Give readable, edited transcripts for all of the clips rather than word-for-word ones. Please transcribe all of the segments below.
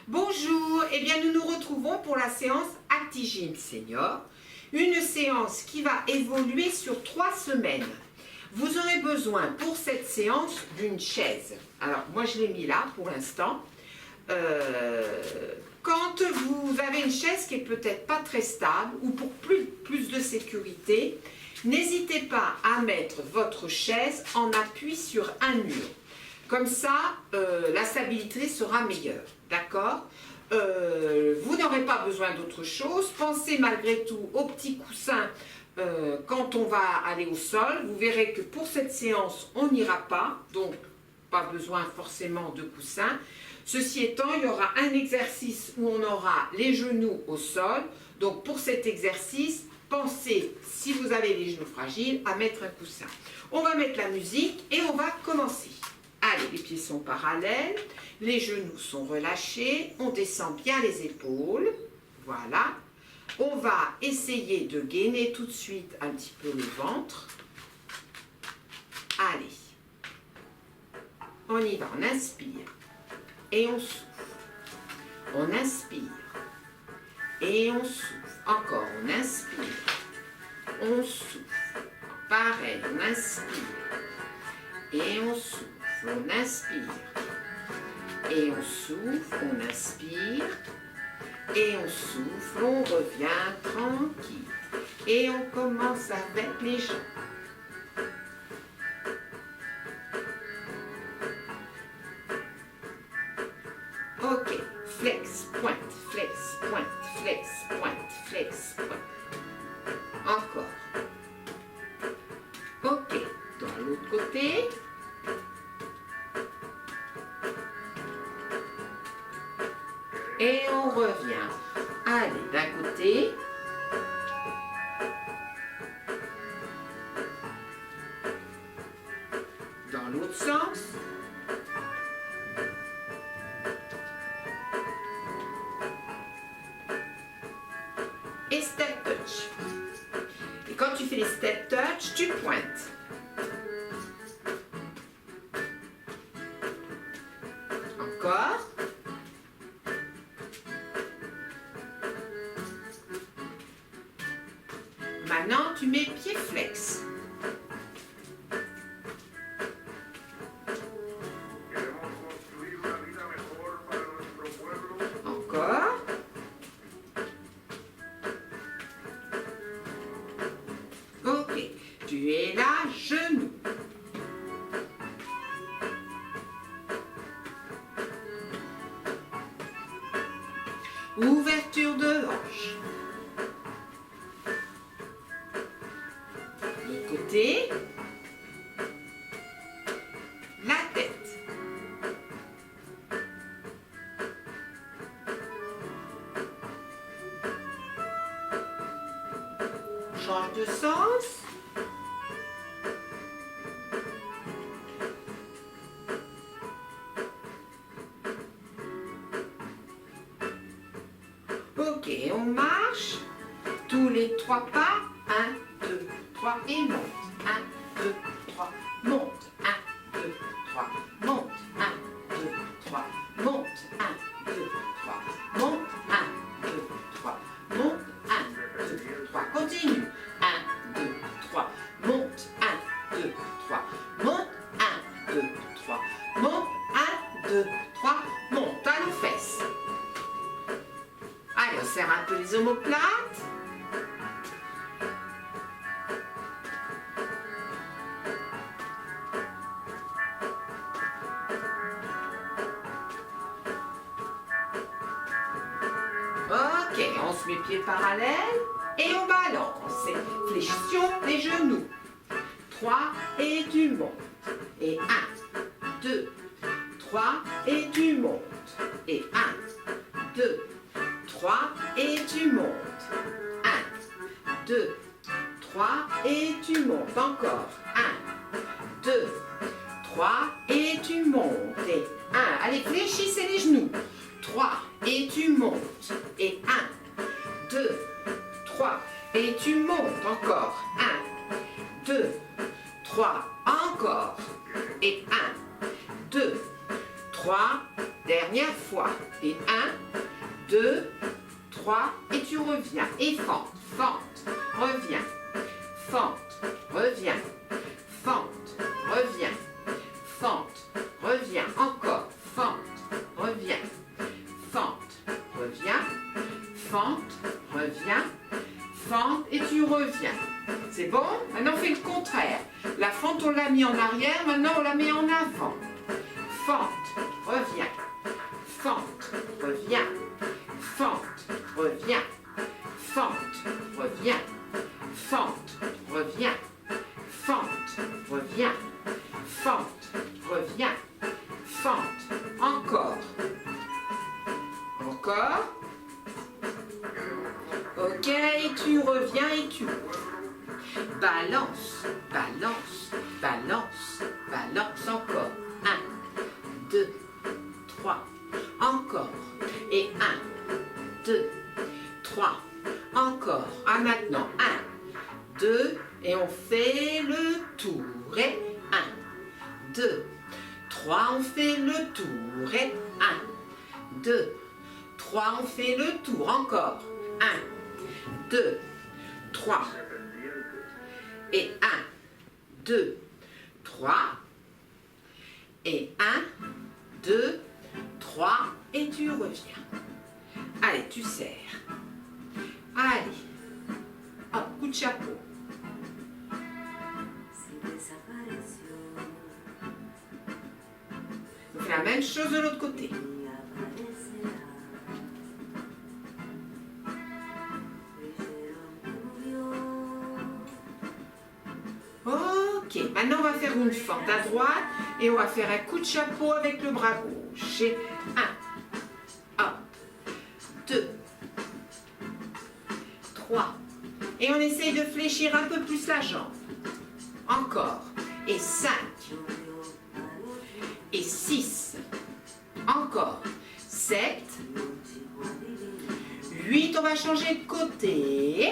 Bonjour, eh bien nous nous retrouvons pour la séance ActiGym Senior, une séance qui va évoluer sur 3 semaines. Vous aurez besoin pour cette séance d'une chaise. Alors moi je l'ai mis là pour l'instant. Quand vous avez une chaise qui est peut-être pas très stable ou pour plus de sécurité, n'hésitez pas à mettre votre chaise en appui sur un mur. Comme ça, la stabilité sera meilleure, d'accord? Vous n'aurez pas besoin d'autre chose. Pensez malgré tout aux petits coussins quand on va aller au sol. Vous verrez que pour cette séance, on n'ira pas, donc pas besoin forcément de coussins. Ceci étant, il y aura un exercice où on aura les genoux au sol. Donc pour cet exercice, pensez, si vous avez les genoux fragiles, à mettre un coussin. On va mettre la musique et on va commencer. Allez, les pieds sont parallèles, les genoux sont relâchés, on descend bien les épaules, voilà. On va essayer de gainer tout de suite un petit peu le ventre. Allez, on y va, on inspire et on souffle. On inspire et on souffle. Encore, on inspire, on souffle. Pareil, on inspire et on souffle. On inspire et on souffle, on inspire et on souffle, on revient tranquille et on commence avec les jambes. Ok, flex, pointe, flex, pointe, flex, pointe, flex, pointe. Encore. Ok, dans l'autre côté. Et on revient. Allez, d'un côté. Dans l'autre sens. Et step touch. Et quand tu fais les step touch, tu pointes. Encore. Maintenant, tu mets pied flex. Encore. Ok, tu es là, genou. Ouverture de hanche. Côté, la tête. Change de sens. Ok, on marche. Tous les 3 pas. 1, 2, 3 et monte. 1, 2, 3, monte. 1, 2, 3, monte. 1, 2, 3, monte. 1, 2, 3, monte. 1, 2, 3, monte. 1, 2, 3, continue. 1, 2, 3, monte. 1, 2, 3, monte. 1, 2, 3, monte. 1, 2, 3, monte. À nos fesses. Allez, on serre un peu les omoplates. Ok, on se met pieds parallèles et on balance. Flexion des genoux. 3 et tu montes. Et 1, 2, 3 et tu montes. Et 1, 2, 3 et tu montes. 1, 2, 3 et tu montes. Encore. 1, 2, 3 et tu montes. Et 1. Allez, fléchissez les genoux. 3 et tu montes. Et 1, 2, 3 et tu montes. Encore. 1, 2, 3, encore. Et 1, 2, 3, dernière fois. Et 1, 2, 3, et tu reviens. Et fente, fente, reviens. Fente, reviens. Fente, reviens. Fente, reviens. Encore. Fente, reviens. Fente, reviens. Fente, reviens. Fente, et tu reviens. C'est bon? Maintenant, on fait le contraire. La fente, on l'a mis en arrière. Maintenant, on la met en avant. Fente, reviens. Fente, reviens. Fente, reviens. Fente, reviens. Fente, reviens. Fente, reviens. Fente, reviens. Fente, encore. Encore. Ok, tu reviens et tu balance, balance, balance, balance, encore. 1, 2, 3, encore. Et 1, 2, 3, encore. Ah, maintenant, 1, 2, et on fait le tour. Et 1, 2, 3, on fait le tour. Et 1, 2, 3, on fait le tour. Encore. 1, 2, 3. Et 1, 2, 3. Et 1, 2, 3. Et tu reviens. Allez, tu serres. Allez. Hop, coup de chapeau. On fait la même chose de l'autre côté. Ok, maintenant on va faire une fente à droite et on va faire un coup de chapeau avec le bras gauche. Et 1, hop, 2, 3. Et on essaye de fléchir un peu plus la jambe. Encore. Et 5. Et 6. Encore. 7. 8. On va changer de côté.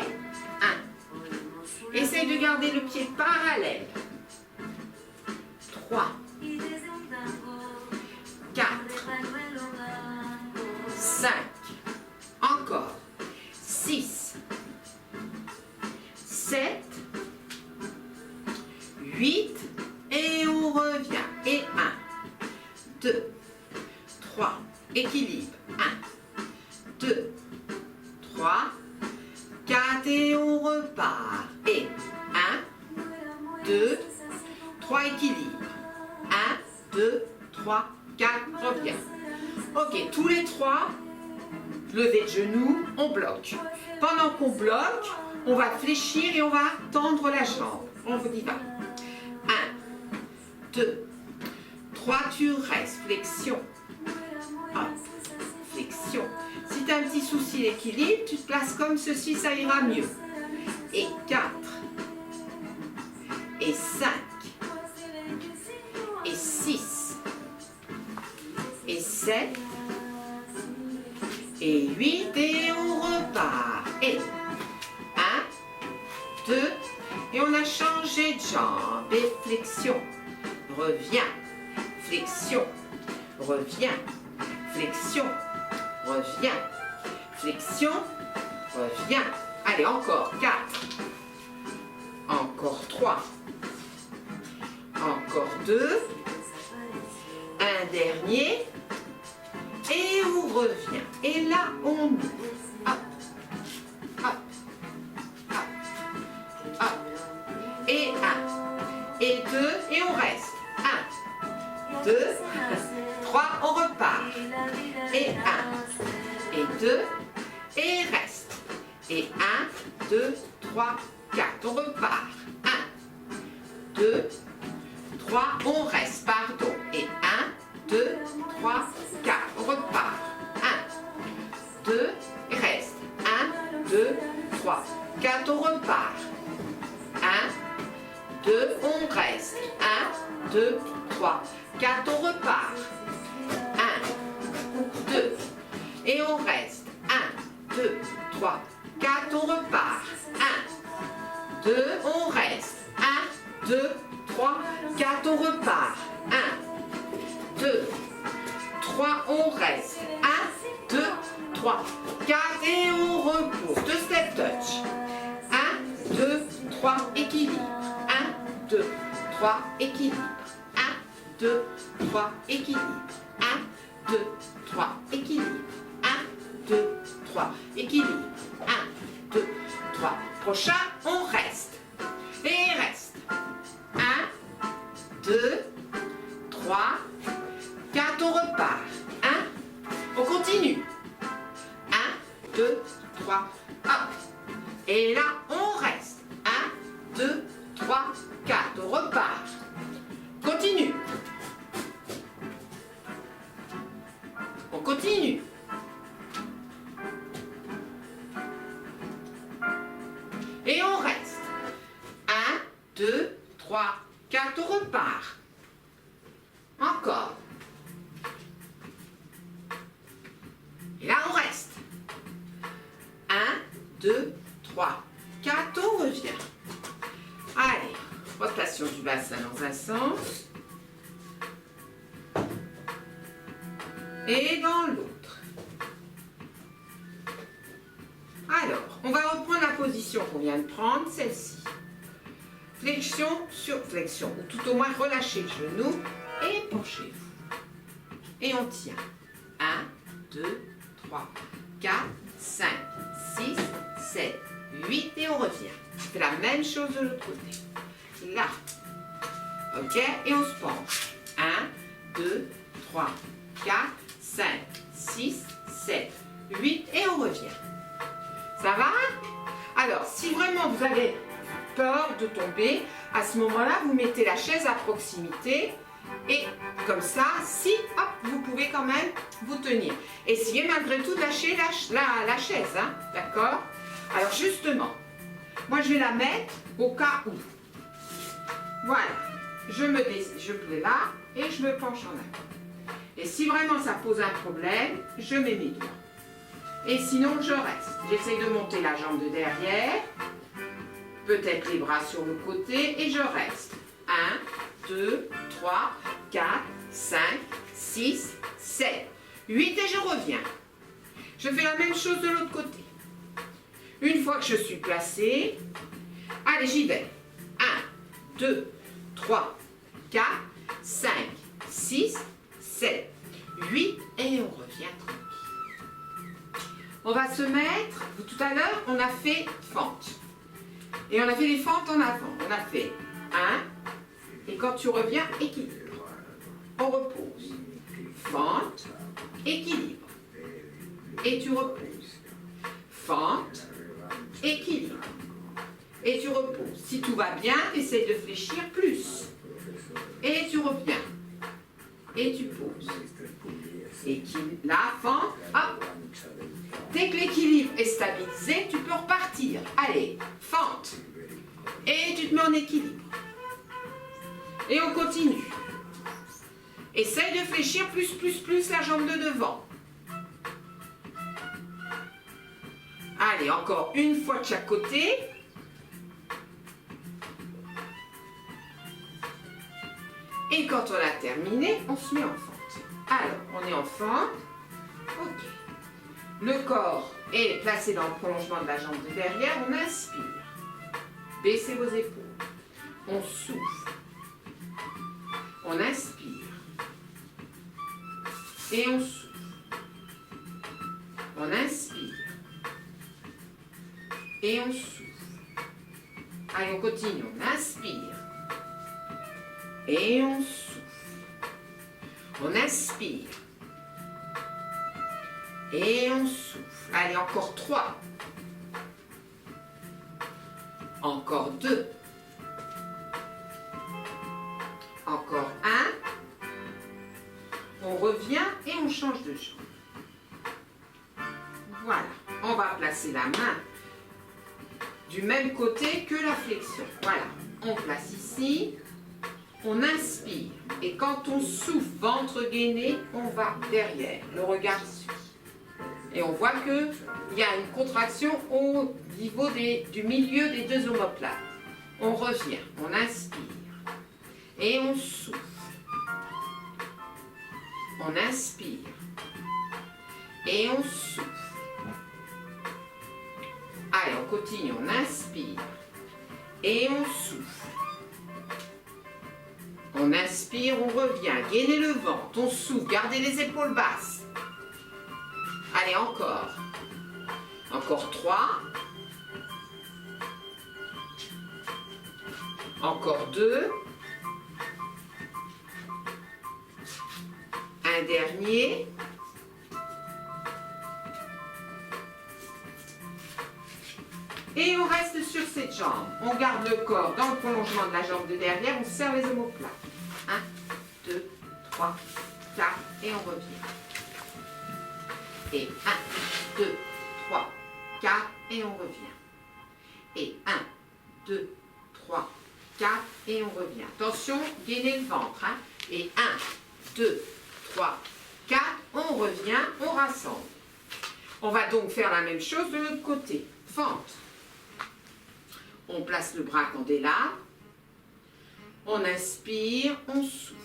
1. Essaye de garder le pied parallèle. 3. 4. 5. Encore. 6. 7. 8. Et on revient. Et 1. 2. 3. Équilibre. 1. 2. 3. 4 et on repart. Et 1, 2, 3, équilibre. 1, 2, 3, 4, reviens. Ok, tous les 3, lever de genoux, on bloque. Pendant qu'on bloque, on va fléchir et on va tendre la jambe. On vous y va. 1, 2, 3, tu restes. Flexion. Hop, flexion. Si tu as un petit souci d'équilibre, tu te places comme ceci, ça ira mieux. Et 4. Et 5. Et 6. Et 7. Et 8. Et on repart. Et 1, 2. Et on a changé de jambe. Et flexion. Reviens. Flexion. Reviens. Flexion. Reviens. Flexion. Reviens. Allez, encore 4. Encore 3. Encore 2. Un dernier. Et on revient. Et là, on ouvre. Hop. Hop. Hop. Hop. Et 1. Et 2. Et on reste. 1. 2. 3. On repart. Et 1. Et 2. Et reste. Et 1, 2, 3, 4. On repart. 1, 2, 3. On reste. Pardon. Et 1, 2, 3, 4. On repart. 1, 2. Et reste. 1, 2, 3, 4. On repart. 1, 2. On reste. 1, 2, 3, 4. On repart. 1, 2. Et on reste. 1, 2, 3, 4, on repart. 1, 2, on reste. 1, 2, 3, 4, on repart. 1, 2, 3, on reste. 3, 4 et on repose. 2 step touch. 1, 2, 3, équilibre. 1, 2, 3, équilibre. 1, 2, 3, équilibre. 1, 2, 3, équilibre. 1, 2, 3, équilibre. 1, 2, 3. Prochain, on reste. Et reste. 1, 2, 3, 4, on repart. 1, on continue. 1, 2, 3, hop. Et là, on reste. 1, 2, 3, 4, on repart. Continue. On continue. Et on reste. 1, 2, 3, 4, on repart. Encore. Et là, on reste. 1, 2, 3, 4, on revient. Allez, rotation du bassin dans un sens. Et dans l'autre. Alors, on va reprendre la position qu'on vient de prendre, celle-ci. Flexion sur flexion, ou tout au moins relâchez le genou et penchez-vous. Et on tient. 1, 2, 3, 4, 5, 6, 7, 8 et on revient. On fait la même chose de l'autre côté. Là. Ok, et on se penche. 1, 2, 3, 4, 5, 6, 7, 8 et on revient. Ça va? Alors, si vraiment vous avez peur de tomber, à ce moment-là, vous mettez la chaise à proximité et comme ça, si, hop, vous pouvez quand même vous tenir. Essayez malgré tout de lâcher la chaise, hein, d'accord? Alors justement, moi je vais la mettre au cas où. Voilà, je mets là et je me penche en avant. Et si vraiment ça pose un problème, je mets mes doigts. Et sinon, je reste. J'essaye de monter la jambe de derrière, peut-être les bras sur le côté, et je reste. 1, 2, 3, 4, 5, 6, 7, 8, et je reviens. Je fais la même chose de l'autre côté. Une fois que je suis placée, allez, j'y vais. 1, 2, 3, 4, 5, 6, 7, 8, et on revient tranquille. On va se mettre, tout à l'heure, on a fait fente. Et on a fait des fentes en avant. On a fait 1, et quand tu reviens, équilibre. On repose. Fente, équilibre. Et tu reposes. Fente, équilibre. Et tu reposes. Si tout va bien, essaye de fléchir plus. Et tu reviens. Et tu poses. La fente, hop. Dès que l'équilibre est stabilisé, tu peux repartir. Allez, fente. Et tu te mets en équilibre. Et on continue. Essaye de fléchir plus la jambe de devant. Allez, encore une fois de chaque côté. Et quand on a terminé, on se met en fente. Alors, on est en fente. Ok. Le corps est placé dans le prolongement de la jambe de derrière. On inspire. Baissez vos épaules. On souffle. On inspire. Et on souffle. On inspire. Et on souffle. Allez, on continue. On inspire. Et on souffle. On inspire. Et on souffle. Allez, encore 3. Encore 2. Encore 1. On revient et on change de jambe. Voilà. On va placer la main du même côté que la flexion. Voilà. On place ici. On inspire. Et quand on souffle, ventre gainé, on va derrière. Le regard suit. Et on voit qu'il y a une contraction au niveau du milieu des deux omoplates. On revient, on inspire. Et on souffle. On inspire. Et on souffle. continue, on inspire et on souffle. On inspire, on revient, gainez le ventre, on souffle, gardez les épaules basses. Allez, encore. Encore 3. Encore 2. Un dernier. Et on reste sur cette jambe. On garde le corps dans le prolongement de la jambe de derrière. On serre les omoplates. 1, 2, 3, 4 et on revient. Et 1, 2, 3, 4 et on revient. Et 1, 2, 3, 4 et on revient. Attention, gainez le ventre. Hein. Et 1, 2, 3, 4, on revient, on rassemble. On va donc faire la même chose de l'autre côté. Fente. On place le bras candélabre. On inspire, on souffle.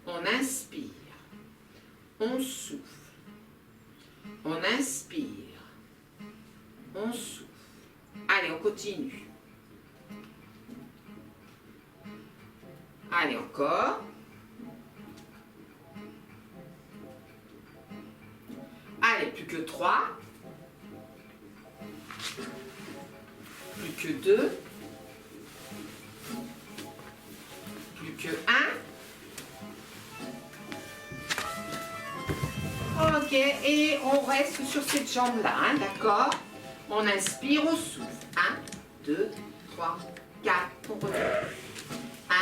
On inspire, on souffle. On inspire, on souffle. Allez, on continue. Allez, encore. Allez, plus que 3. Plus que 2. Plus que 1. Ok, et on reste sur cette jambe-là, hein, d'accord? On inspire, on souffle. 1, 2, 3, 4, on revient. 1,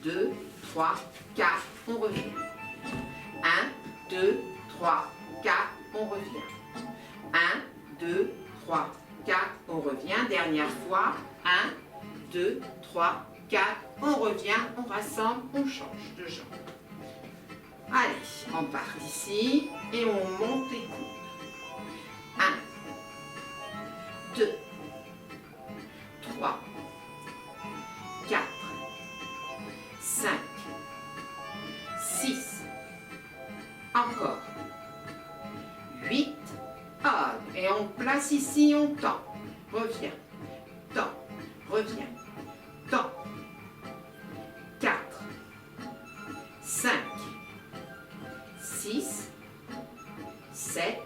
2, 3, 4, on revient. 1, 2, 3, 4, on revient. 1, 2, 3, 4, on revient. Dernière fois. 1, 2, 3, 4, on revient, on rassemble, on change de jambe. Allez, on part d'ici et on monte les coudes. 1, 2, 3, 4, 5, 6, encore, 8, et on place ici, on tend, revient, tend, revient, tend, 4, 5, 6, 7,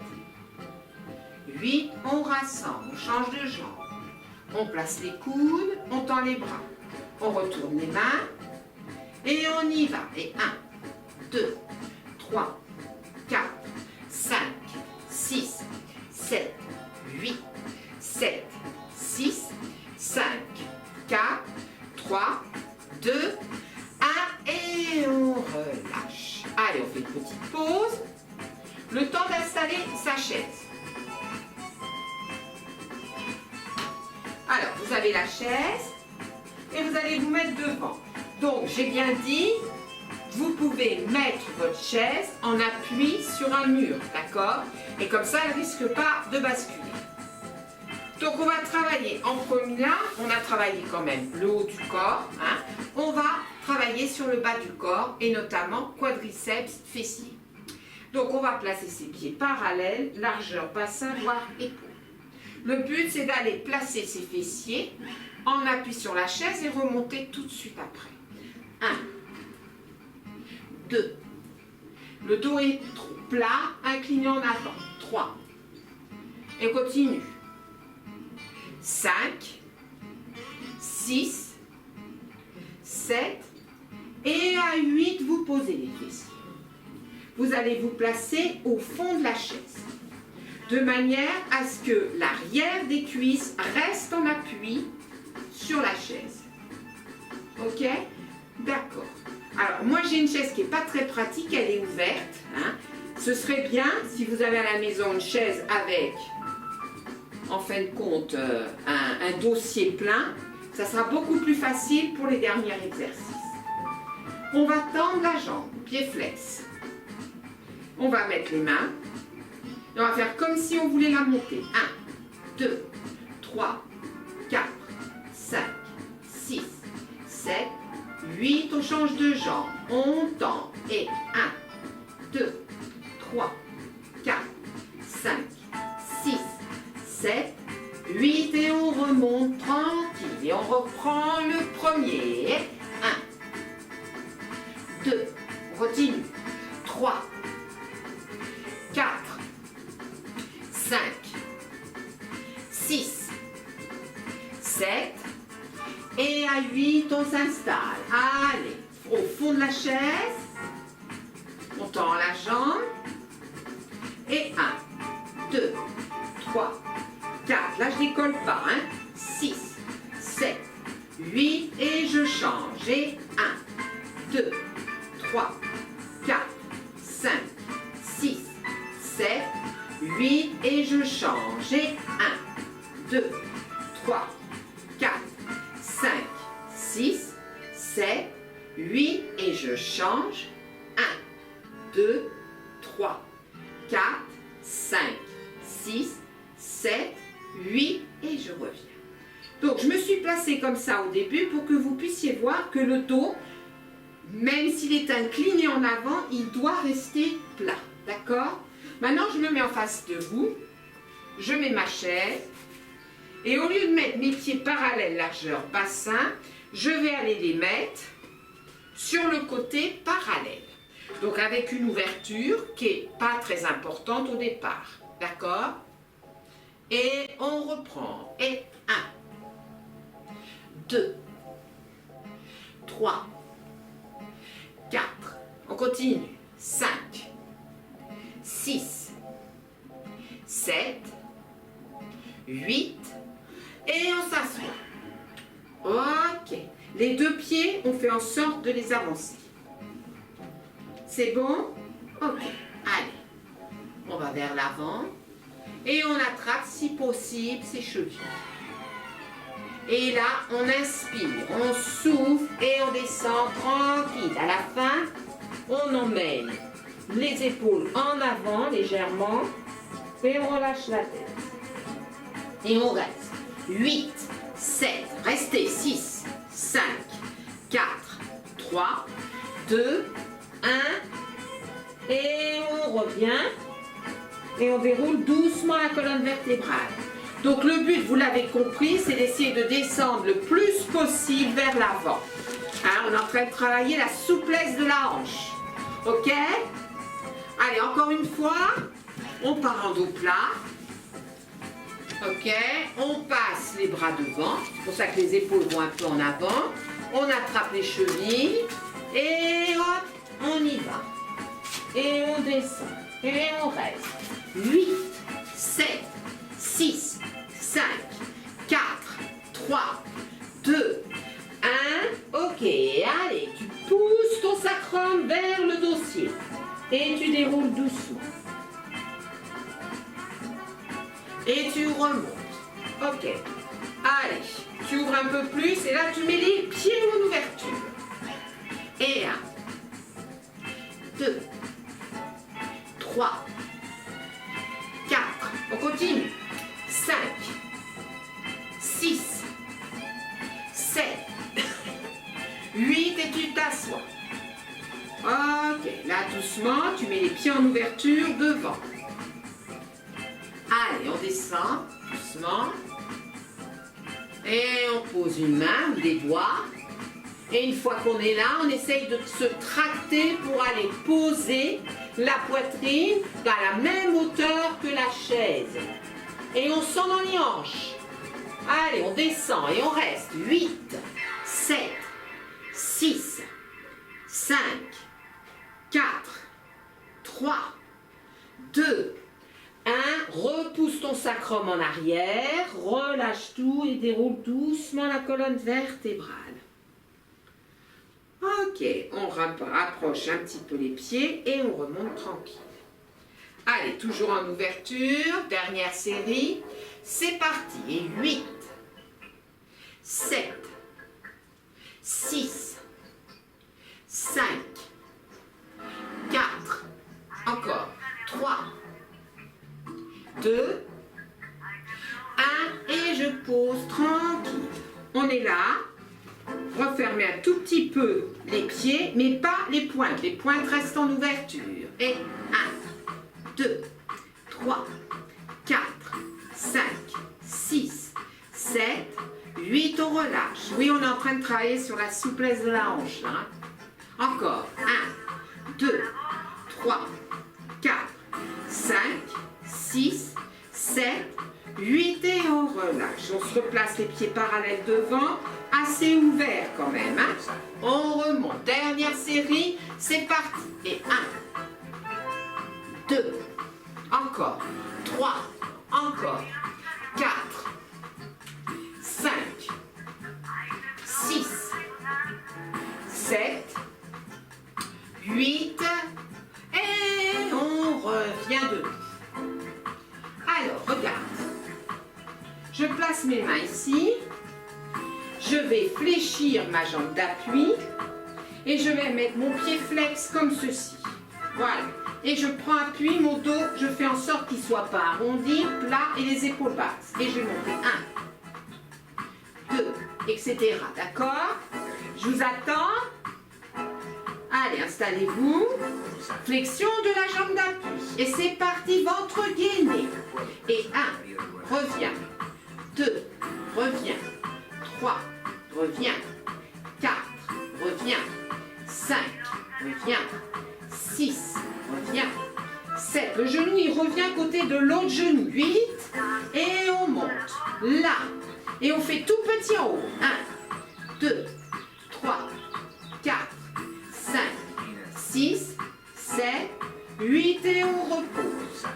8, on rassemble, on change de jambe. On place les coudes, on tend les bras. On retourne les mains et on y va. Et 1, 2, 3, 4, 5, 6, 7, 8, 7, 6, 5, 4, 3, 2, 1 et on relâche. Allez, on fait une petite pause. Le temps d'installer sa chaise. Alors, vous avez la chaise et vous allez vous mettre devant. Donc, j'ai bien dit, vous pouvez mettre votre chaise en appui sur un mur, d'accord? Et comme ça, elle ne risque pas de basculer. Donc, on va travailler en premier, là, on a travaillé quand même le haut du corps. Hein. On va travailler sur le bas du corps et notamment quadriceps, fessiers. Donc, on va placer ses pieds parallèles, largeur bassin, voire épaule. Le but, c'est d'aller placer ses fessiers en appui sur la chaise et remonter tout de suite après. 1, 2, le dos est plat, incliné en avant. 3, et continue. 5, 6, 7, et à 8, vous posez les fessiers. Vous allez vous placer au fond de la chaise, de manière à ce que l'arrière des cuisses reste en appui sur la chaise. Ok? D'accord. Alors, moi j'ai une chaise qui n'est pas très pratique, elle est ouverte. Hein. Ce serait bien, si vous avez à la maison une chaise avec, en fin de compte, un dossier plein, ça sera beaucoup plus facile pour les derniers exercices. On va tendre la jambe, pied flex. On va mettre les mains. Et on va faire comme si on voulait la monter. 1, 2, 3, 4, 5, 6, 7, 8. On change de jambe. On tend. Et 1, 2, 3, 4, 5, 6, 7, 8 et on remonte tranquille. Et on reprend le premier. 1, 2, on continue. 3, 4, 5, 6, 7. Et à 8, on s'installe. Allez, au fond de la chaise. On tend la jambe. Et 1, 2, 3, 4. Là, je décolle pas. 6, 7, 8. Et je change. Et 1, 2, 3, 4, 5, 6, 7, 8. Et je change. Et 1, 2, 3, 4, 5, 6, 7, 8. Et je change. 1, 2, 3, 4, 5, 6, 7, 8 et je reviens. Donc je me suis placée comme ça au début pour que vous puissiez voir que le dos, même s'il est incliné en avant, il doit rester plat. D'accord? Maintenant je me mets en face de vous, je mets ma chaise et au lieu de mettre mes pieds parallèles largeur bassin, je vais aller les mettre sur le côté parallèle. Donc avec une ouverture qui n'est pas très importante au départ. D'accord? Et on reprend. Et 1, 2, 3, 4. On continue. 5, 6, 7, 8. Et on s'assoit. Ok. Les deux pieds, on fait en sorte de les avancer. C'est bon? Ok. Allez. On va vers l'avant. Et on attrape, si possible, ses chevilles. Et là, on inspire, on souffle et on descend tranquille. À la fin, on emmène les épaules en avant légèrement et on relâche la tête. Et on reste. 8, 7, restez. 6, 5, 4, 3, 2, 1. Et on revient. Et on déroule doucement la colonne vertébrale. Donc le but, vous l'avez compris, c'est d'essayer de descendre le plus possible vers l'avant. On est en train de travailler la souplesse de la hanche. Ok? Allez, encore une fois, on part en dos plat. Ok? On passe les bras devant. C'est pour ça que les épaules vont un peu en avant. On attrape les chevilles. Et hop, on y va. Et on descend. Et on reste. 8, 7, 6, 5, 4, 3, 2, 1. Ok, allez, tu pousses ton sacrum vers le dossier et tu déroules doucement. Et tu remontes. Ok, allez, tu ouvres un peu plus et là tu mets les pieds en ouverture. Et 1, 2, 3, 4, on continue, 5, 6, 7, 8 et tu t'assois. Ok, là doucement, tu mets les pieds en ouverture devant. Allez, on descend doucement. Et on pose une main ou des doigts. Et une fois qu'on est là, on essaye de se tracter pour aller poser la poitrine à la même hauteur que la chaise. Et on sent dans les hanches. Allez, on descend et on reste. 8, 7, 6, 5, 4, 3, 2, 1. Repousse ton sacrum en arrière. Relâche tout et déroule doucement la colonne vertébrale. Ok, on rapproche un petit peu les pieds et on remonte tranquille. Allez, toujours en ouverture, dernière série. C'est parti. Et 8, 7, 6, 5, 4, encore, 3, 2, 1 et je pose tranquille. On est là. Refermez un tout petit peu les pieds, mais pas les pointes. Les pointes restent en ouverture. Et 1, 2, 3, 4, 5, 6, 7, 8, on relâche. Oui, on est en train de travailler sur la souplesse de la hanche. Hein. Encore. 1, 2, 3, 4, 5, 6, 7, 8 et on relâche. On se replace les pieds parallèles devant, assez ouverts quand même. Hein. On remonte. Dernière série, c'est parti. Et 1, 2, encore, 3, encore, 4, 5, 6, 7, 8, et on revient debout. Alors, regarde. Je place mes mains ici. Je vais fléchir ma jambe d'appui et je vais mettre mon pied flex comme ceci. Voilà. Et je prends appui, mon dos, je fais en sorte qu'il ne soit pas arrondi, plat et les épaules basses. Et je vais monter 1, 2, etc. D'accord? Je vous attends. Allez, installez-vous. Flexion de la jambe d'appui. Et c'est parti, ventre gainé. Et 1, reviens. 2, reviens. 3, reviens. 4, reviens. 5, reviens. 6, reviens. 7, le genou il revient côté de l'autre genou. 8, et on monte. Là. Et on fait tout petit en haut. 1, 2, 3, 4, 5, 6, 7, 8 et on repose.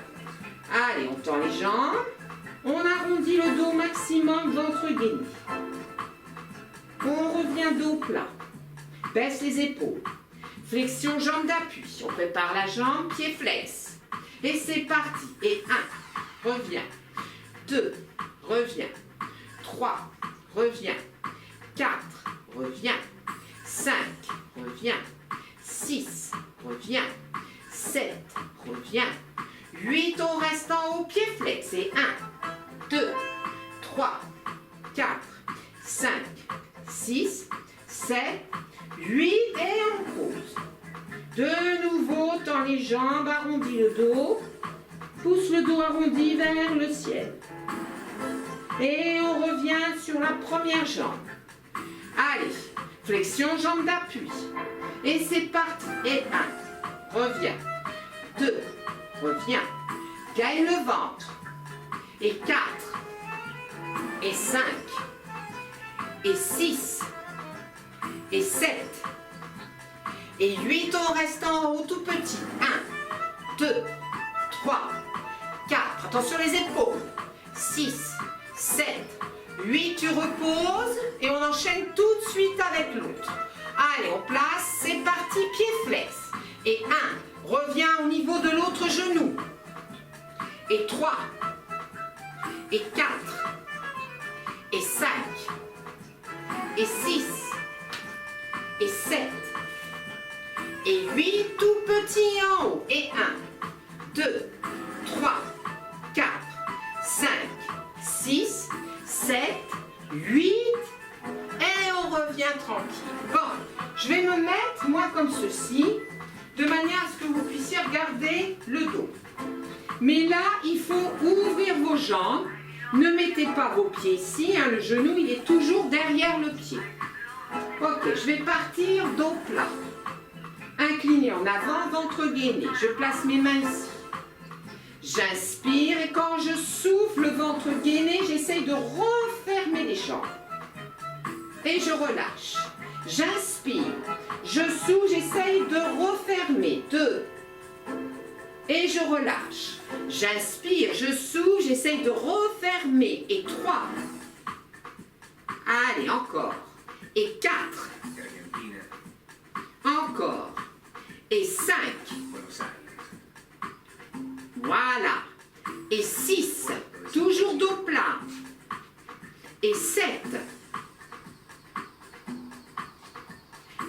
Allez, on tend les jambes. On arrondit le dos maximum, ventre gainé. On revient dos plat. Baisse les épaules. Flexion jambe d'appui. On prépare la jambe, pied flex. Et c'est parti. Et 1, reviens. 2, reviens. 3, reviens. 4, reviens. 5, reviens. 6, reviens. 7, reviens. 8, on reste en haut, pied flex. Et 1, 2, 3, 4, 5, 6, 7, 8 et on pose. De nouveau, tends les jambes, arrondis le dos. Pousse le dos arrondi vers le ciel. Et on revient sur la première jambe. Allez, flexion jambe d'appui. Et c'est parti. Et 1, reviens. 2, reviens. Gagne le ventre. Et 4, et 5, et 6, et 7, et 8, on reste en haut tout petit. 1, 2, 3, 4, attention les épaules. 6, 7, 8, tu reposes et on enchaîne tout de suite avec l'autre. Allez, on place, c'est parti, pied flex. Et 1, reviens au niveau de l'autre genou. Et 3, et 4, et 5, et 6, et 7, et 8, tout petit en haut. Et 1, 2, 3, 4, 5, 6, 7, 8, et on revient tranquille. Bon, je vais me mettre, moi, comme ceci, de manière à ce que vous puissiez regarder le dos. Mais là, il faut ouvrir vos jambes. Ne mettez pas vos pieds ici, hein, le genou, il est toujours derrière le pied. Ok, je vais partir dos plat. Incliné en avant, ventre gainé. Je place mes mains ici. J'inspire et quand je souffle, le ventre gainé, j'essaye de refermer les jambes. Et je relâche. J'inspire. Je souffle, j'essaye de refermer. 2. Et je relâche. J'inspire, je souffle, j'essaye de refermer. Et 3. Allez, encore. Et 4. Encore. Et 5. Voilà. Et 6. Toujours dos plat. Et 7.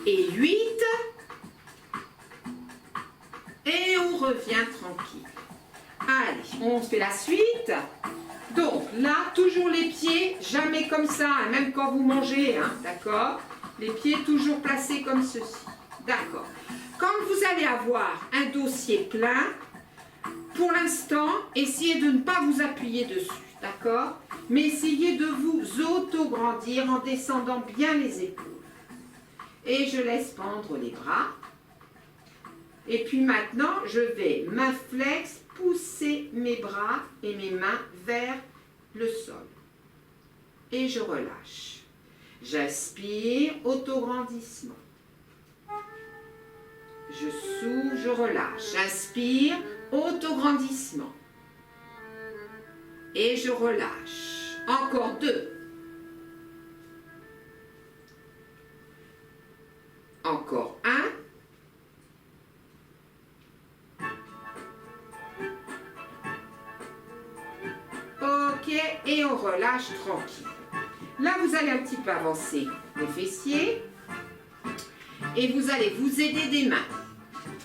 Et 8. Et on revient tranquille. Allez, on fait la suite. Donc là, toujours les pieds, jamais comme ça, hein, même quand vous mangez, hein, d'accord? Les pieds toujours placés comme ceci. D'accord. Quand vous allez avoir un dossier plein, pour l'instant, essayez de ne pas vous appuyer dessus, d'accord? mais essayez de vous auto-grandir en descendant bien les épaules. Et je laisse pendre les bras. Et puis maintenant, je vais main flex, pousser mes bras et mes mains vers le sol. Et je relâche. J'inspire, autograndissement. Je souffle, je relâche. J'inspire, autograndissement. Et je relâche. Encore 2. Encore 1. Ok, et on relâche tranquille. Là, vous allez un petit peu avancer les fessiers. Et vous allez vous aider des mains.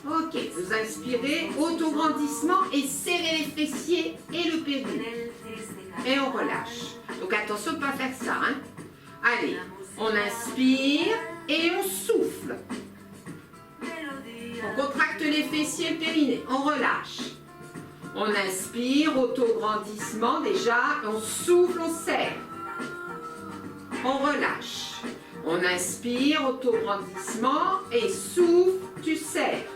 Ok, vous inspirez, autograndissement et serrez les fessiers et le périnée. Et on relâche. Donc attention de ne pas faire ça. Hein. Allez, on inspire et on souffle. On contracte les fessiers et le périnée. On relâche. On inspire, autograndissement déjà. On souffle, on serre. On relâche. On inspire, autograndissement et souffle, tu serres.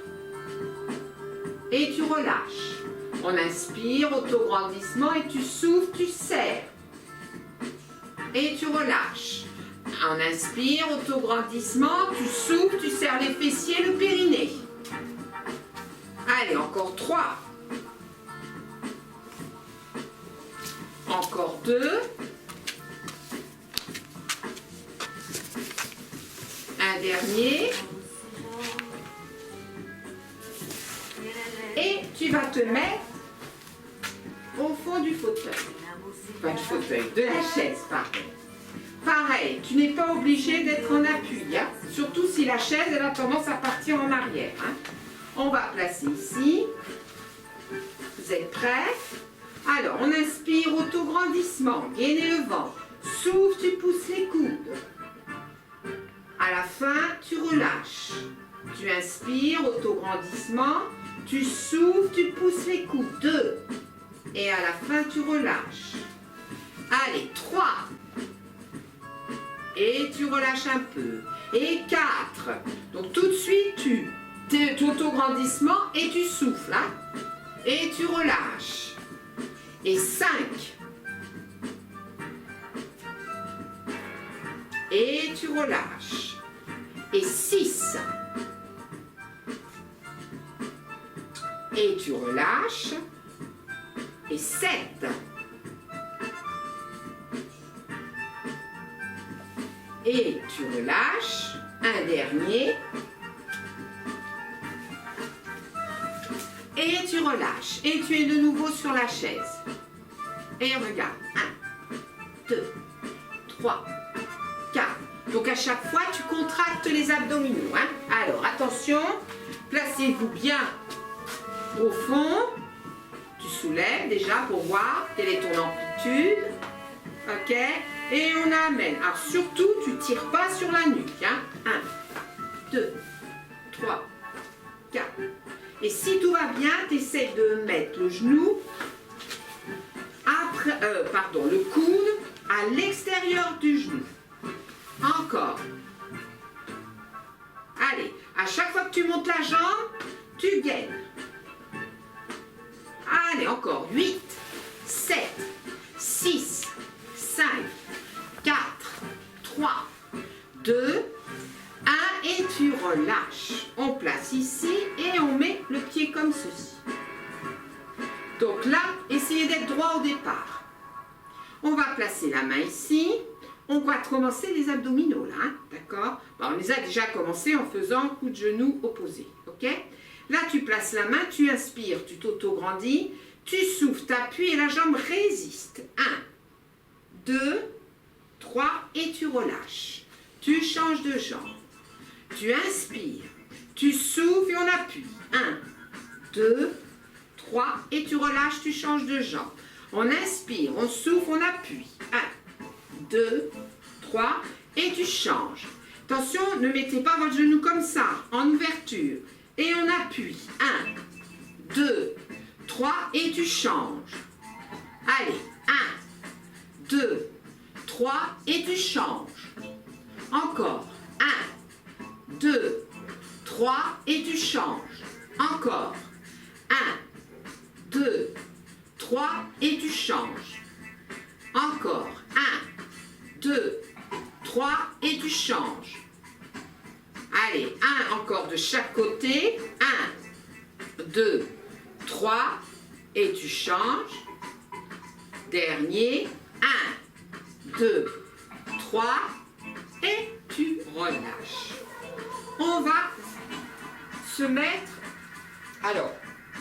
Et tu relâches. On inspire, autograndissement et tu souffles, tu serres. Et tu relâches. On inspire, autograndissement, tu souffles, tu serres les fessiers, le périnée. Allez, encore 3. Encore 2. Un dernier. Et tu vas te mettre au fond du fauteuil. Pas du fauteuil, de la chaise, pardon. Pareil, tu n'es pas obligé d'être en appui, hein? Surtout si la chaise elle a tendance à partir en arrière. Hein? On va placer ici. Vous êtes prêts? Alors, on inspire, autograndissement, gainez le ventre. Souffle, tu pousses les coudes. À la fin, tu relâches. Tu inspires, autograndissement. Tu souffles, tu pousses les coudes. 2. Et à la fin, tu relâches. Allez, 3. Et tu relâches un peu. Et 4. Donc tout de suite, tu autograndissement et tu souffles. Hein? Et tu relâches. Et 5. Et tu relâches. Et 6. Et tu relâches. Et 7. Et tu relâches. Un dernier. Et tu relâches. Et tu es de nouveau sur la chaise. Et regarde. 1, 2, 3, 4. Donc à chaque fois, tu contractes les abdominaux. Hein? Alors attention, placez-vous bien au fond. Tu soulèves déjà pour voir quelle est ton amplitude. Ok? Et on amène. Alors surtout, tu ne tires pas sur la nuque. Hein? 1, 2, 3, 4. Et si tout va bien, tu essaies de mettre le genou, le coude à l'extérieur du genou. Encore. Allez, à chaque fois que tu montes la jambe, tu gaines. Allez, encore. 8, 7, 6, 5, 4, 3, 2, 1 et tu relâches. On place ici et on met le pied comme ceci. Donc là, essayez d'être droit au départ. On va placer la main ici. On va commencer les abdominaux là, hein, d'accord? On les a déjà commencés en faisant coup de genou opposé, ok? Là, tu places la main, tu inspires, tu t'auto-grandis, tu souffles, tu appuies et la jambe résiste. 1, 2, 3 et tu relâches. Tu changes de jambe. Tu inspires, tu souffles et on appuie. 1, 2, 3 et tu relâches, tu changes de jambe. On inspire, on souffle, on appuie. 1, 2, 3 et tu changes. Attention, ne mettez pas votre genou comme ça, en ouverture. Et on appuie. 1, 2, 3 et tu changes. Allez, 1, 2, 3 et tu changes. Encore. 1, 2, 3 et tu changes. Encore. 1, 2, 3 et tu changes. Encore. 1, 2, 3 et tu changes. Allez, 1 encore de chaque côté. 1, 2, 3 et tu changes. Dernier. 1, 2, 3 et tu relâches. On va se mettre. Alors,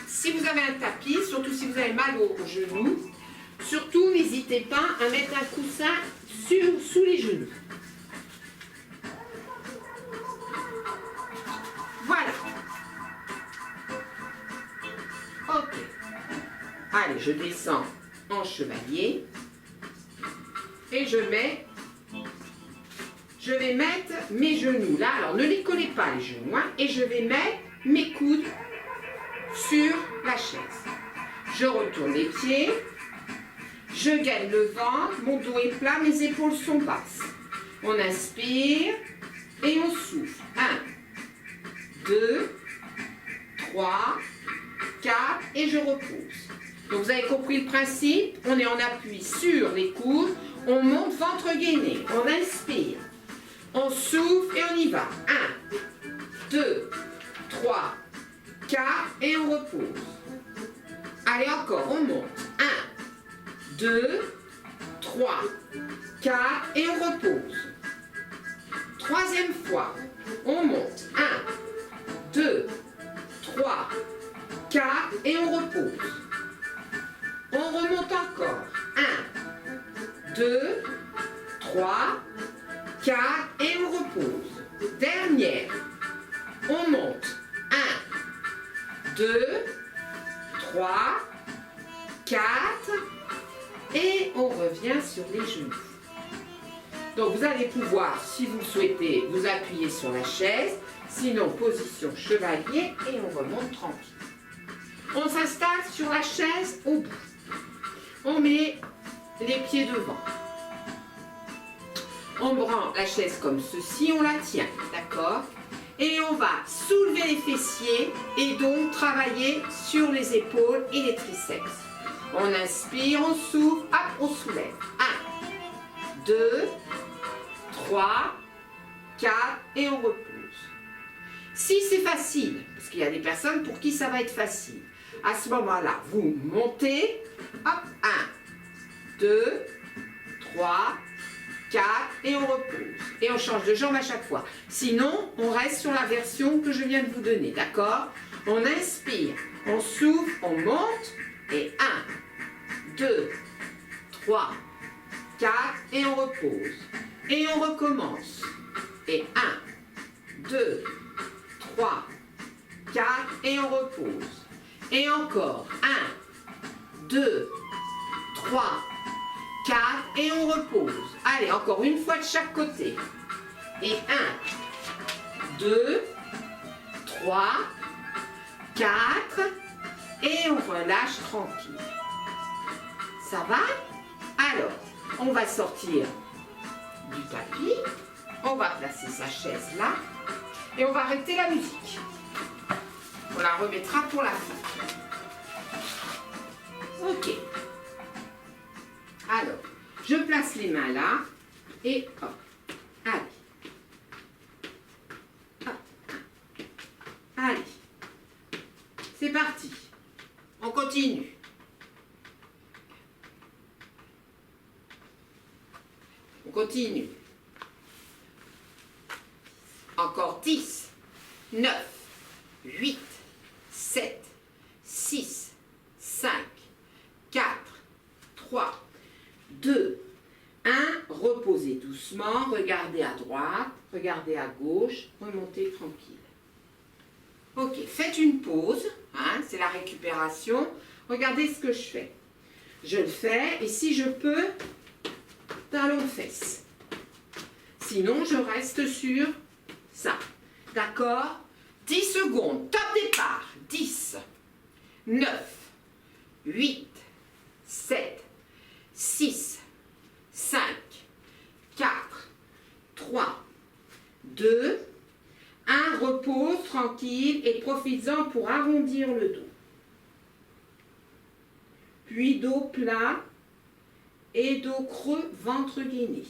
si vous avez un tapis, surtout si vous avez mal aux genoux, surtout n'hésitez pas à mettre un coussin sous les genoux. Voilà. Ok. Allez, je descends en chevalier et je vais mettre mes genoux là. Alors, ne les collez pas les genoux, hein, et je vais mettre mes coudes sur la chaise. Je retourne les pieds, je gagne le ventre, mon dos est plat, mes épaules sont basses. On inspire et on souffle. 1, 2, 3, 4 et je repose. Donc vous avez compris le principe, on est en appui sur les coudes, on monte ventre gainé, on inspire, on souffle et on y va. 1, 2, 3, 4 et on repose. Allez encore, on monte. 1, 2, 3, 4 et on repose. Troisième fois, on monte. 1, 2, 3, 4 et on repose. On remonte encore. 1, 2, 3, 4 et on repose. Dernière. On monte. 1, 2, 3, 4 et on revient sur les genoux. Donc vous allez pouvoir, si vous le souhaitez, vous appuyer sur la chaise, sinon position chevalier et on remonte tranquille. On s'installe sur la chaise au bout. On met les pieds devant. On prend la chaise comme ceci, on la tient, d'accord? Et on va soulever les fessiers et donc travailler sur les épaules et les triceps. On inspire, on souffle, hop, on soulève. 1, 2, 3, 4 et on repose. Si c'est facile, parce qu'il y a des personnes pour qui ça va être facile, à ce moment-là, vous montez, hop, 1, 2, 3, 4 et on repose. Et on change de jambe à chaque fois. Sinon, on reste sur la version que je viens de vous donner, d'accord? On inspire, on souffle, on monte et 1, 2, 3, 4 et on repose. Et on recommence. Et 1, 2, 3, 4 et on repose. Et encore 1, 2, 3, 4 et on repose. Allez, encore une fois de chaque côté. Et 1, 2, 3, 4 et on relâche tranquille. Ça va? Alors, on va sortir du tapis. On va placer sa chaise là. Et on va arrêter la musique. On la remettra pour la fin. Ok. Alors, je place les mains là. Et hop. Allez. Hop. Allez. C'est parti. On continue. On continue. Encore 10, 9, 8, 7, 6, 5, 4, 3, 2, 1. Reposez doucement, regardez à droite, regardez à gauche, remontez tranquille. Ok, faites une pause, hein, c'est la récupération. Regardez ce que je fais. Je le fais et si je peux, talon-fesse. Sinon, je reste sur ça. D'accord? 10 secondes. Top départ. 10, 9, 8, 7, 6, profites-en pour arrondir le dos. Puis dos plat et dos creux, ventre gainé.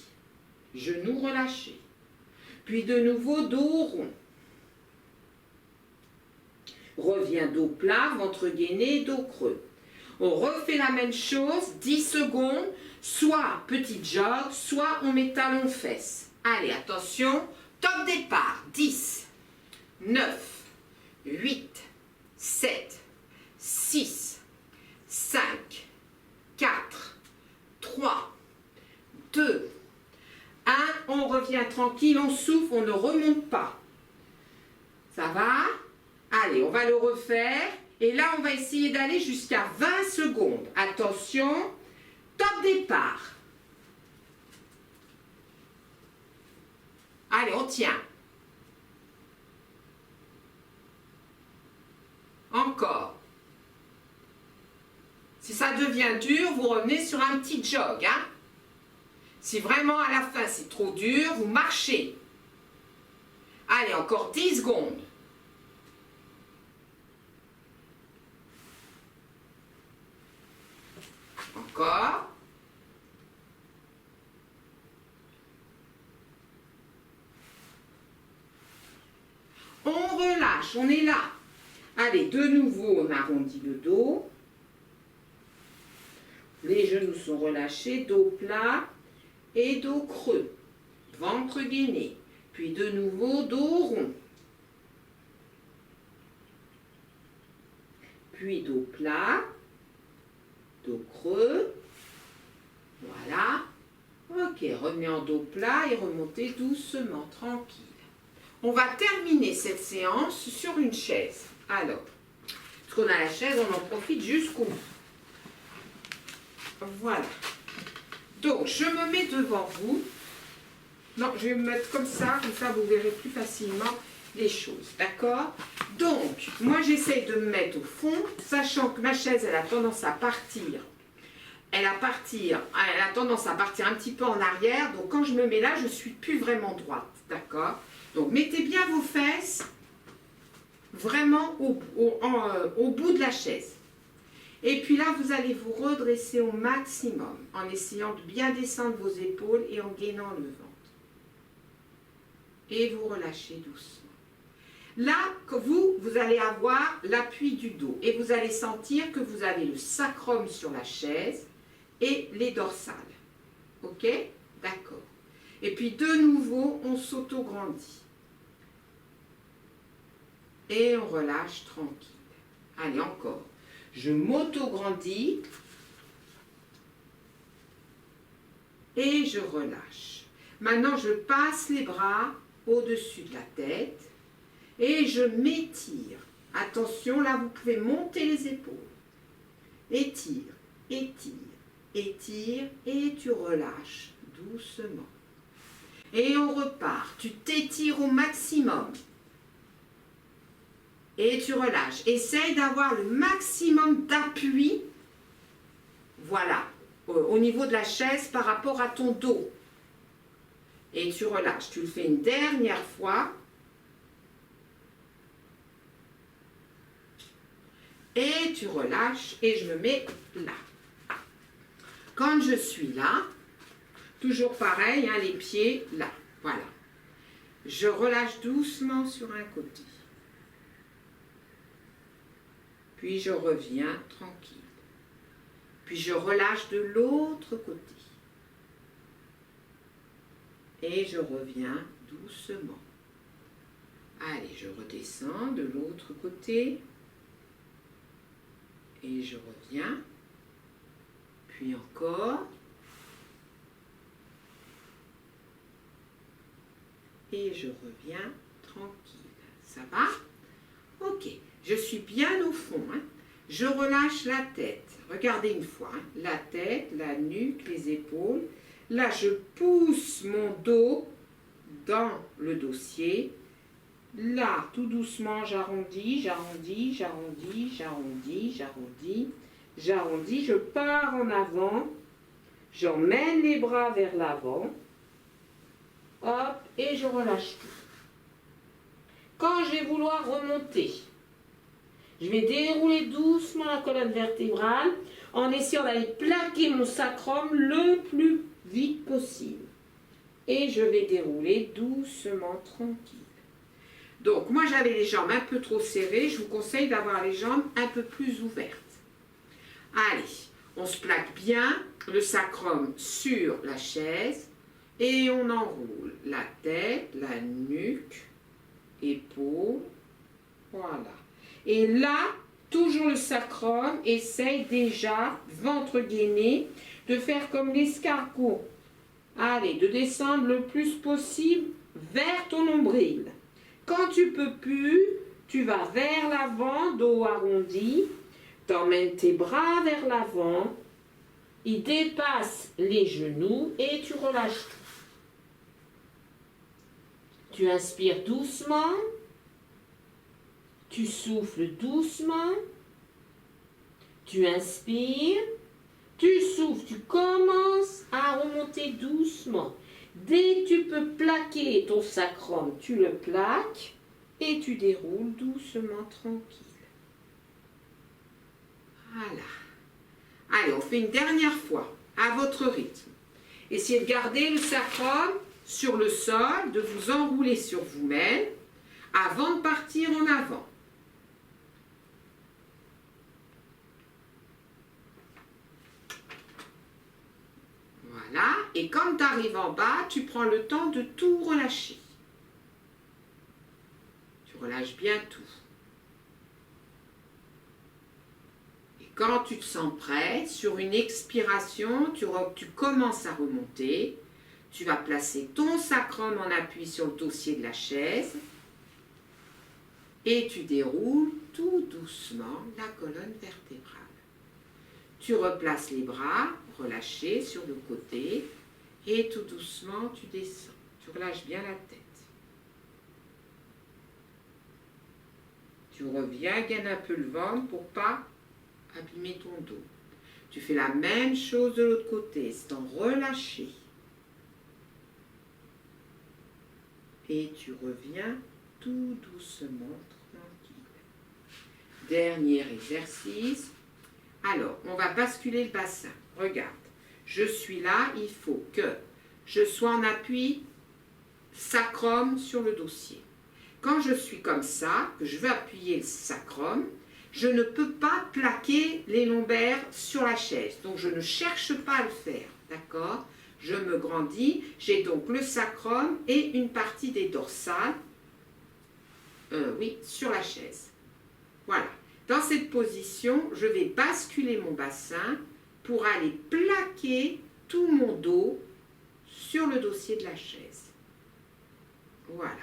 Genoux relâchés. Puis de nouveau dos rond. Revient dos plat, ventre gainé, dos creux. On refait la même chose, 10 secondes, soit petit jog, soit on met talons fesses. Allez, attention, top départ, 10, 9, 8, 7, 6, 5, 4, 3, 2, 1, on revient tranquille, on souffle, on ne remonte pas. Ça va? Allez, on va le refaire. Et là, on va essayer d'aller jusqu'à 20 secondes. Attention, top départ. Allez, on tient. Encore. Si ça devient dur, vous revenez sur un petit jog. Hein? Si vraiment à la fin c'est trop dur, vous marchez. Allez, encore 10 secondes. Encore. On relâche, on est là. Allez, de nouveau, on arrondit le dos. Les genoux sont relâchés, dos plat et dos creux. Ventre gainé. Puis de nouveau, dos rond. Puis dos plat. Dos creux. Voilà. Ok, revenez en dos plat et remontez doucement, tranquille. On va terminer cette séance sur une chaise. Alors, parce qu'on a la chaise, on en profite jusqu'au bout. Voilà. Donc, je me mets devant vous. Non, je vais me mettre comme ça vous verrez plus facilement les choses. D'accord? Donc, moi, j'essaye de me mettre au fond, sachant que ma chaise, elle a tendance à partir. Elle a tendance à partir un petit peu en arrière. Donc, quand je me mets là, je ne suis plus vraiment droite. D'accord? Donc, mettez bien vos fesses vraiment au bout de la chaise. Et puis là, vous allez vous redresser au maximum en essayant de bien descendre vos épaules et en gainant le ventre. Et vous relâchez doucement. Là, vous allez avoir l'appui du dos et vous allez sentir que vous avez le sacrum sur la chaise et les dorsales. Ok? D'accord. Et puis de nouveau, on s'auto-grandit. Et on relâche tranquille. Allez, encore. Je m'auto-grandis. Et je relâche. Maintenant, je passe les bras au-dessus de la tête. Et je m'étire. Attention, là, vous pouvez monter les épaules. Étire, étire, étire. Et tu relâches doucement. Et on repart. Tu t'étires au maximum. Et tu relâches. Essaye d'avoir le maximum d'appui, voilà, au niveau de la chaise par rapport à ton dos. Et tu relâches. Tu le fais une dernière fois. Et tu relâches. Et je me mets là. Quand je suis là, toujours pareil, hein, les pieds là. Voilà. Je relâche doucement sur un côté. Puis je reviens tranquille. Puis je relâche de l'autre côté. Et je reviens doucement. Allez, je redescends de l'autre côté. Et je reviens. Puis encore. Et je reviens tranquille. Ça va? Ok. Je suis bien au fond. Hein. Je relâche la tête. Regardez une fois. Hein. La tête, la nuque, les épaules. Là, je pousse mon dos dans le dossier. Là, tout doucement, j'arrondis, j'arrondis, j'arrondis, j'arrondis, j'arrondis, j'arrondis. Je pars en avant. J'emmène les bras vers l'avant. Hop, et je relâche tout. Quand je vais vouloir remonter, Je vais dérouler doucement la colonne vertébrale en essayant d'aller plaquer mon sacrum le plus vite possible. Et je vais dérouler doucement, tranquille. Donc, moi, j'avais les jambes un peu trop serrées. Je vous conseille d'avoir les jambes un peu plus ouvertes. Allez, on se plaque bien le sacrum sur la chaise et on enroule la tête, la nuque, épaules. Voilà. Et là, toujours le sacrum, essaye déjà, ventre gainé, de faire comme l'escargot. Allez, de descendre le plus possible vers ton nombril. Quand tu peux plus, tu vas vers l'avant, dos arrondi, t'emmènes tes bras vers l'avant, ils dépassent les genoux et tu relâches tout. Tu inspires doucement, tu souffles doucement, tu inspires, tu souffles, tu commences à remonter doucement. Dès que tu peux plaquer ton sacrum, tu le plaques et tu déroules doucement, tranquille. Voilà. Allez, on fait une dernière fois, à votre rythme. Essayez de garder le sacrum sur le sol, de vous enrouler sur vous-même avant de partir en avant. Voilà, et quand tu arrives en bas, tu prends le temps de tout relâcher. Tu relâches bien tout. Et quand tu te sens prêt, sur une expiration, tu commences à remonter. Tu vas placer ton sacrum en appui sur le dossier de la chaise. Et tu déroules tout doucement la colonne vertébrale. Tu replaces les bras relâchés sur le côté et tout doucement tu descends. Tu relâches bien la tête. Tu reviens, gaine un peu le ventre pour pas abîmer ton dos. Tu fais la même chose de l'autre côté, c'est en relâché. Et tu reviens tout doucement, tranquille. Dernier exercice. Alors, on va basculer le bassin. Regarde, je suis là, il faut que je sois en appui sacrum sur le dossier. Quand je suis comme ça, que je veux appuyer le sacrum, je ne peux pas plaquer les lombaires sur la chaise. Donc, je ne cherche pas à le faire, d'accord? Je me grandis, j'ai donc le sacrum et une partie des dorsales, sur la chaise. Voilà. Dans cette position, je vais basculer mon bassin pour aller plaquer tout mon dos sur le dossier de la chaise. Voilà.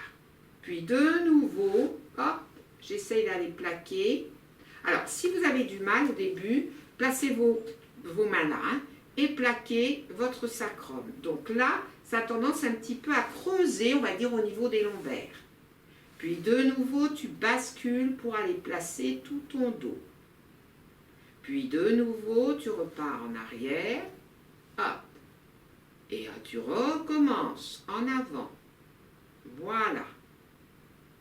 Puis de nouveau, hop, j'essaye d'aller plaquer. Alors, si vous avez du mal au début, placez vos mains là et plaquez votre sacrum. Donc là, ça a tendance un petit peu à creuser, on va dire, au niveau des lombaires. Puis de nouveau, tu bascules pour aller placer tout ton dos. Puis de nouveau, tu repars en arrière. Hop. Et tu recommences en avant. Voilà.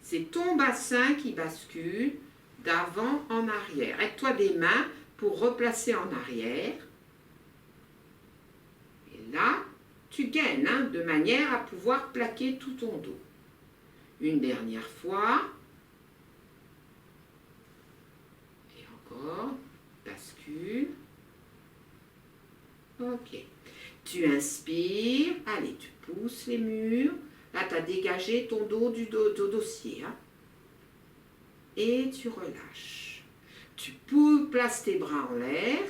C'est ton bassin qui bascule d'avant en arrière. Aide-toi des mains pour replacer en arrière. Et là, tu gaines de manière à pouvoir plaquer tout ton dos. Une dernière fois. Et encore. Bascule. Ok. Tu inspires. Allez, tu pousses les murs. Là, tu as dégagé ton dos du dossier. Et tu relâches. Tu places tes bras en l'air.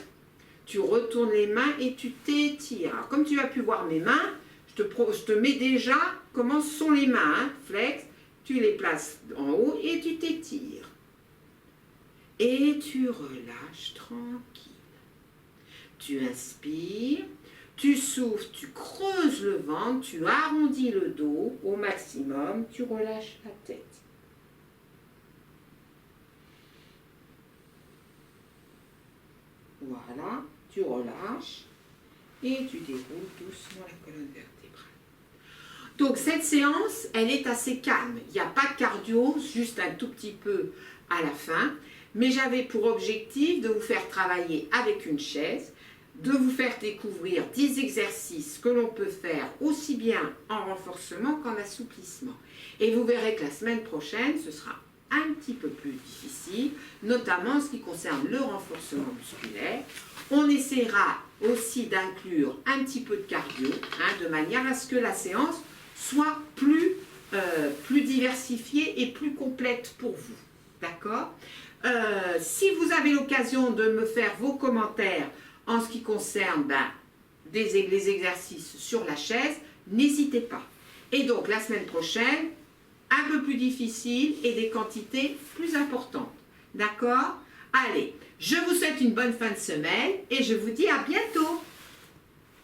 Tu retournes les mains et tu t'étires. Alors, comme tu as pu voir mes mains, je te mets déjà comment sont les mains. Flex. Tu les places en haut et tu t'étires. Et tu relâches tranquille. Tu inspires, tu souffles, tu creuses le ventre, tu arrondis le dos au maximum, tu relâches la tête. Voilà, tu relâches et tu déroules doucement la colonne vertébrale. Donc cette séance, elle est assez calme. Il n'y a pas de cardio, juste un tout petit peu à la fin. mais j'avais pour objectif de vous faire travailler avec une chaise, de vous faire découvrir 10 exercices que l'on peut faire aussi bien en renforcement qu'en assouplissement. Et vous verrez que la semaine prochaine, ce sera un petit peu plus difficile, notamment en ce qui concerne le renforcement musculaire. On essaiera aussi d'inclure un petit peu de cardio, de manière à ce que la séance soit plus diversifiée et plus complète pour vous. D'accord ? Si vous avez l'occasion de me faire vos commentaires en ce qui concerne les exercices sur la chaise, n'hésitez pas. Et donc la semaine prochaine, un peu plus difficile et des quantités plus importantes. D'accord ? Allez, je vous souhaite une bonne fin de semaine et je vous dis à bientôt.